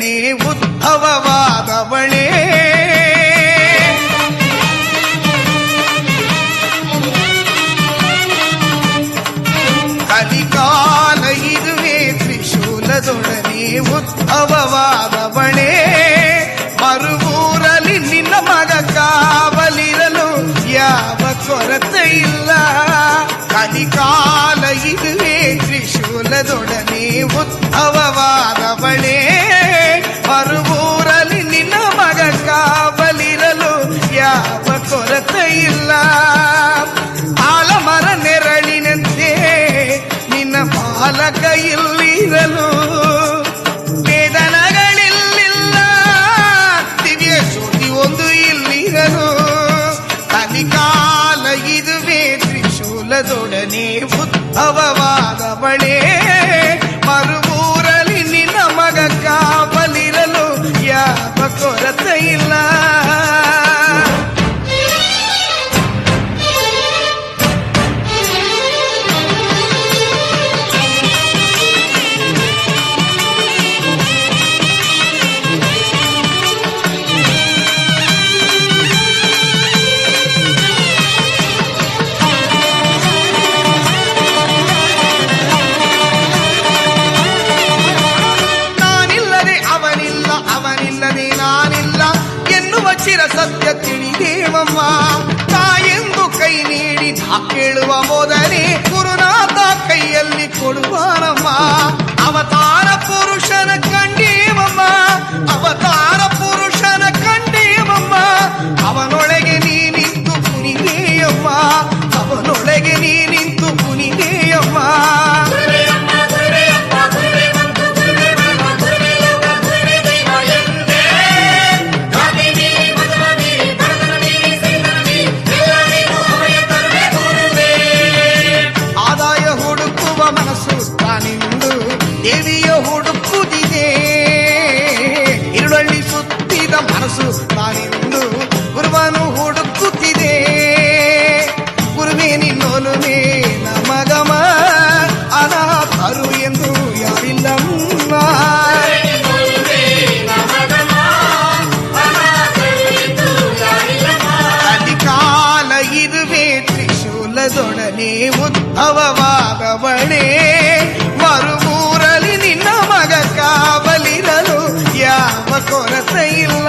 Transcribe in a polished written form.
ತ್ರಿಶೂಲದೊಡನೆ ಉದ್ಭವವಾದವಳೇ ಕಲಿಕಾಲ ಇದುವೇ ತ್ರಿಶೂಲದೊಡನೆ ಉದ್ಭವವಾದವಳೇ ಮರುವೂರಲ್ಲಿ ನಿನ್ನ ಮಗ ಕಾವಲಿರಲು ಯಾವ ಕೊರತೆ ಇಲ್ಲ ಕಲಿಕಾಲ ಇದುವೇ ತ್ರಿಶೂಲದೊಡನೆ ಉದ್ಭವವಾದವಳೇ ಮರುವೂರಲ್ಲಿ ನಿನ್ನ ಮಗ ಕಾವಲಿರಲು ಯಾವ ಕೊರತೆ ಇಲ್ಲ ಆಲಮರ ನೆರಳಿನಂತೆ ನಿನ್ನ ಬಾಲಕ ಇಲ್ಲಿರಲು ವೇದನಗಳಿಲ್ಲ ದಿವ್ಯ ಜ್ಯೋತಿ ಒಂದು ಇಲ್ಲಿರಲು ಕಲಿಕಾಲ ಇದುವೇ ತ್ರಿಶೂಲದೊಡನೆ ಉದ್ಭವವಾದವಳೇ ಮರುವೂರಲ್ಲಿ ನಿನ್ನ ಮಗ ಕಾವಲಿರಲು ಯಾವ ಕೊರತೆ ಇಲ್ಲ ಚಿರ ಸತ್ಯ ತಿಳಿದೇವಮ್ಮ ತಾಯೆಂದು ಕೈ ನೀಡಿ ನಾ ಕೇಳುವ ಮೊದಲೇ ಗುರುನಾಥ ಕೈಯಲ್ಲಿ ಕೊಡುವಾನಮ್ಮ ಅವತಾರ ಪುರುಷನ ಕಂಡೇವಮ್ಮ ಅವತಾರ ಪುರುಷನ ಕಂಡೇವಮ್ಮ ಅವನೊಳಗೆ ನೀ ನಿಂತು ಕುಣಿದೇಯಮ್ಮ ಅವನೊಳಗೆ ನೀ ನಿಂತು ಕುಣಿದೇಯಮ್ಮ ದೇವಿಯ ಹುಡುಕುತ್ತಿದೆ ഇരുಳಳ್ಳಿ ಸುತ್ತಿದ ಮನಸ್ಸು ತಾನೆಂದು ಗುರುವನು ಹುಡುಕುತ್ತಿದೆ ಗುರುವೇ ನಿನ್ನೊಲುಮೆ ನಮಗಮ ಅನಾಥರು ಎಂದು ಯಾರಿಲ್ಲಮ್ಮ ಕಲಿಕಾಲ ಇದುವೇ ತ್ರಿಶೂಲದೊಡನೆ ಉದ್ಭವವಾದವಳೇ ಮರುವೂರಲ್ಲಿ ನಿನ್ನ ಮಗ ಕಾವಲಿರಲು ಯಾವ ಕೊರತೆ ಇಲ್ಲ